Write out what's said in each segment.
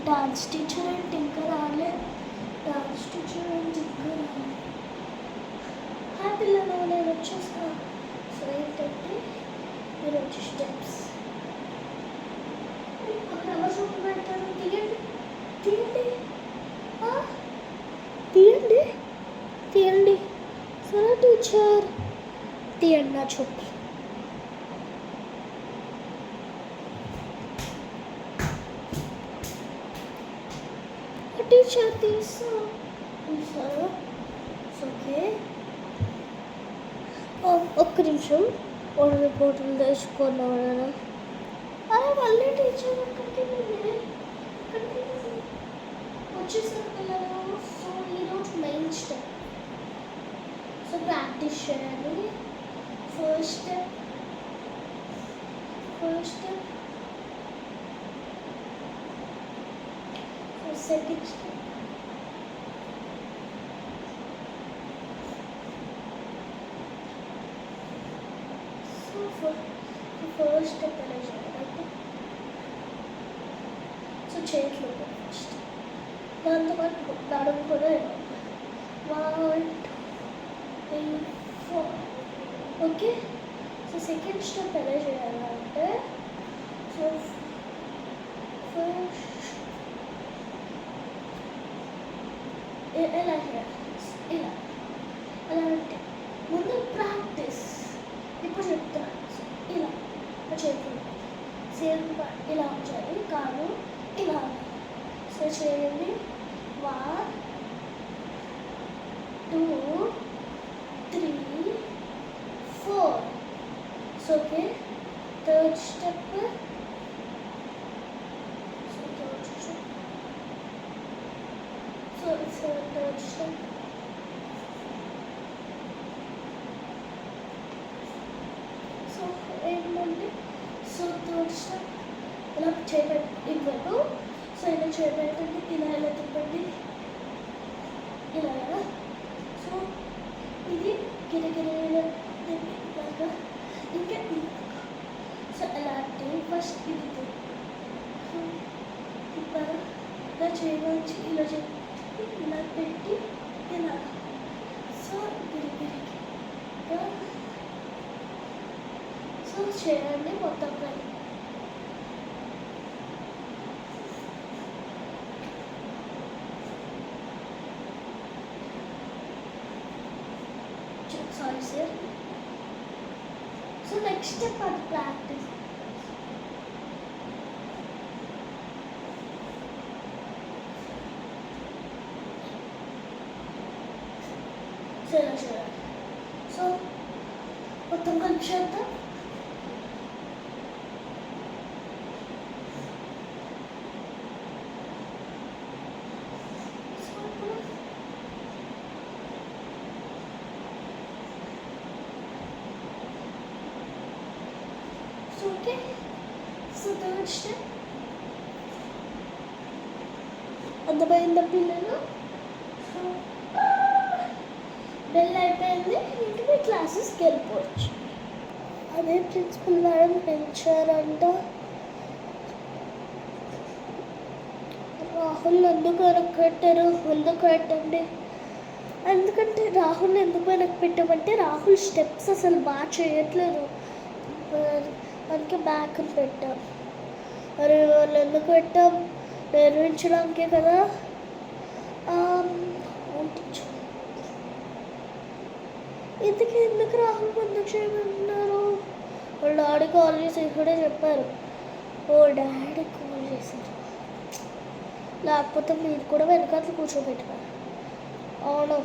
Dance teacher అంటే ఇంకా రాలే. డాన్స్ టీచర్ అంటే ఇంకా రాలే. హాయ్ పిల్లలు, నేను వచ్చేసాను. సో ఏంటంటే మీరు వచ్చి స్టెప్స్ అక్కడ అవసరం పెడతాను. తీయండి తీయండి తీయండి తీయండి. సరే టీచర్, తీయండి నా చూపి. టీచర్ తీసారు. ఓకే, ఒక్క నిమిషం. వాటర్ బాటిల్ తెచ్చుకున్నాను. అరే మళ్ళీ టీచర్ అక్కడికి వచ్చేసారు పిల్లలు. సో ఈరోజు మెయిన్ స్టెప్. సో ప్రాక్టీస్ చేయాలి. First step second step. First step ఎలా చేయాలంటే సో చేతులు ఫస్ట్, దాంతోపాటు నడుము కూడా 1 2 3 4. ఓకే, సో సెకండ్ స్టెప్ ఎలా చేయాలంటే సో ఫస్ట్ ఎలా చేయాలి, ఇలా ఎలా అంటే ముందు ప్రాక్టీస్. ఇప్పుడు చెప్తాను. ఇలా చేతులు సేమ్ ఇలా ఉంచాలి, కాదు ఇలా. సో చేయండి. 1 2 3 4. So okay, third step. So third step. So ఏంటంటే సో థర్డ్ స్టెప్ ఇలా చేయబెట్టి ఇవ్వదు. సో ఇలా చేయబెట్టండి, ఇలా ఇలా తిప్పండి, ఇలా. సో ఇది గిరగిర తిప్పాక ఇంకా సో ఎలా అంటే ఫస్ట్ ఇది తిప్పారు. ఇలా చేయవచ్చు, ఇలా చెప్పి ఇలా పెట్టి ఇలా. సో గిరిగిరికి సో చేయండి మొత్తం పని. Sorry sir. So next step అది ప్రాక్టీస్. సో ఇలా చేయాలి. సో మొత్తం కలిపి చేద్దాం. ఓకే, సో థర్డ్ స్టెప్ అర్థమైందా పిల్లలు? సో బెల్ అయిపోయింది, ఇంటి మీ క్లాసెస్కి వెళ్ళిపోవచ్చు. అదే ప్రిన్సిపల్ మేడం పెంచారంట. రాహుల్ ఎందుకు వెనక్కి పెట్టారు? ఎందుకు పెట్టండి, ఎందుకంటే రాహుల్ ఎందుకు వెనక్కి పెట్టామంటే రాహుల్ స్టెప్స్ అసలు బాగా చేయట్లేదు, అందుకే బ్యాక్ పెట్టాం. మరి వాళ్ళు ఎందుకు పెట్టాం? నేర్పించడానికే కదా. ఇందుకే ఎందుకు రాహుల్ ముందుకు చేయమంటున్నారు? వాళ్ళ డాడీ కాల్ చేసి ఇక్కడే చెప్పారు. ఓ డాడీ కాల్ చేశారు, లేకపోతే మీరు కూడా వెనకాల కూర్చోబెట్టారు. అవును,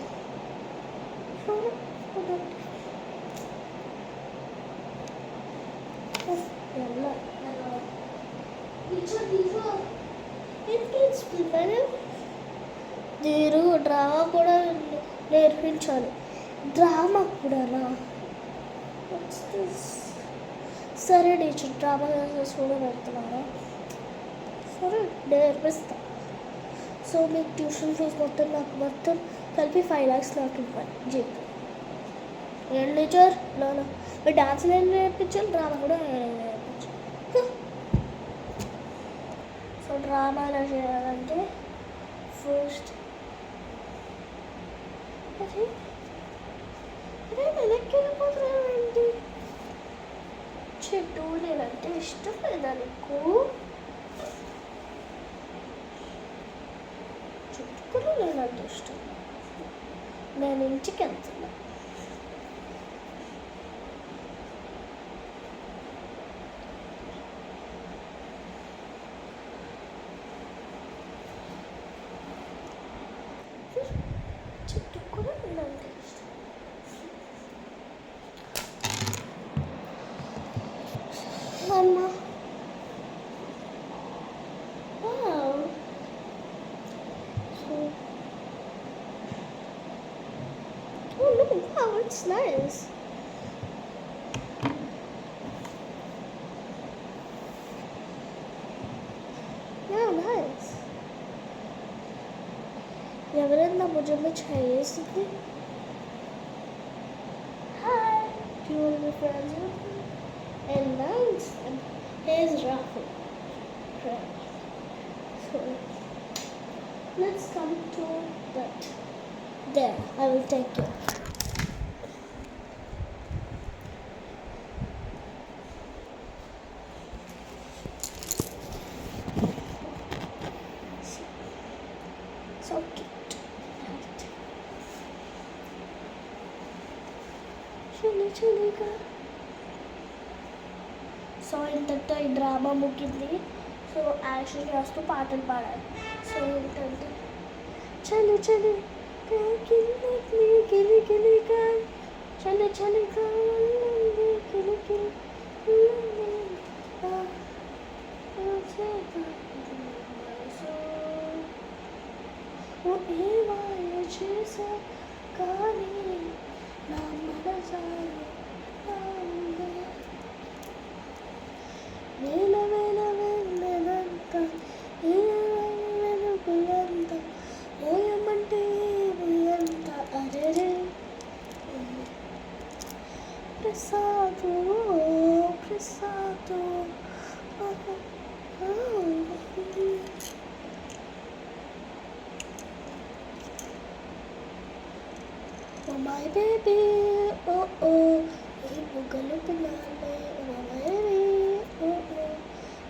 మీరు డ్రామా కూడా నేర్పించాలి. డ్రామా కూడానా? సరే టీచర్, డ్రామా క్లాసెస్ కూడా పెడుతున్నారా? సరే నేర్పిస్తా. సో మీకు ట్యూషన్ ఫీజు మొత్తం నాకు మొత్తం కలిపి 5 lakhs నాకు ఇవ్వాలి జీపీ. ఏం టీచర్? నాన్న మీరు డాన్స్ నేర్పించాలి, డ్రామా కూడా నేర్పించాలి. సో డ్రామా ఎలా చేయాలంటే ఫస్ట్ అదే వెనక్కి వెళ్ళిపోతున్నానండి. చెట్టు నేనంటే ఇష్టం లేదా నీకు? చెట్టు కూడా నేనంటే ఇష్టం. నేను ఇంటికి వెళ్తున్నా. చెట్టు కూడా నేనంటే ఇష్టం. అమ్మ oh look, wow, it's nice. Yeah, nice. ఎవరైనా ముజే మే ఛాయేసింది? Hi, do you want to be friends with me? And nice. And here's Rahul. Right. So let's come to that. There, I will take you. So cute. Chili chili ka. So ఇంతటితో ఈ drama ముగిసింది. So action చేస్తూ పాటలు పాడాలి. So ఏంటంటే చలి చలి గిలి గిలిగా చలి చలిగా గిలి గిలి చేసా కానీ నా మనసారి వేల వేల వెళ్ళనంత వెనుకులంత ఓయమంటే ఎంత అరే Prasad Prasad Oh my baby, oh oh, hey bugalo pinale, oh my baby, oh oh,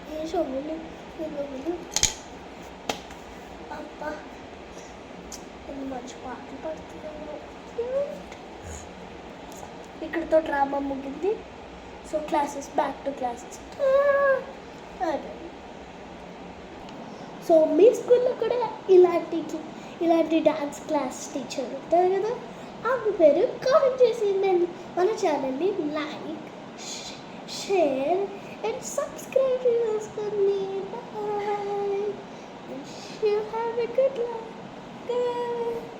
hey shogulu, hey bugalo. Appa, ini manchi paatlu padutunnaru. Ikkadతో డ్రామా ముగింది. So classes back to classes. So మీ స్కూల్లో కూడా ఇలాంటి డాన్స్ క్లాస్ టీచర్ ఉంటారు కదా, ఆమె పేరు కామెంట్ చేసి మన ఛానల్ని లైక్ షేర్ అండ్ సబ్స్క్రైబ్ చేసుకోండి. Bye. You have a good life.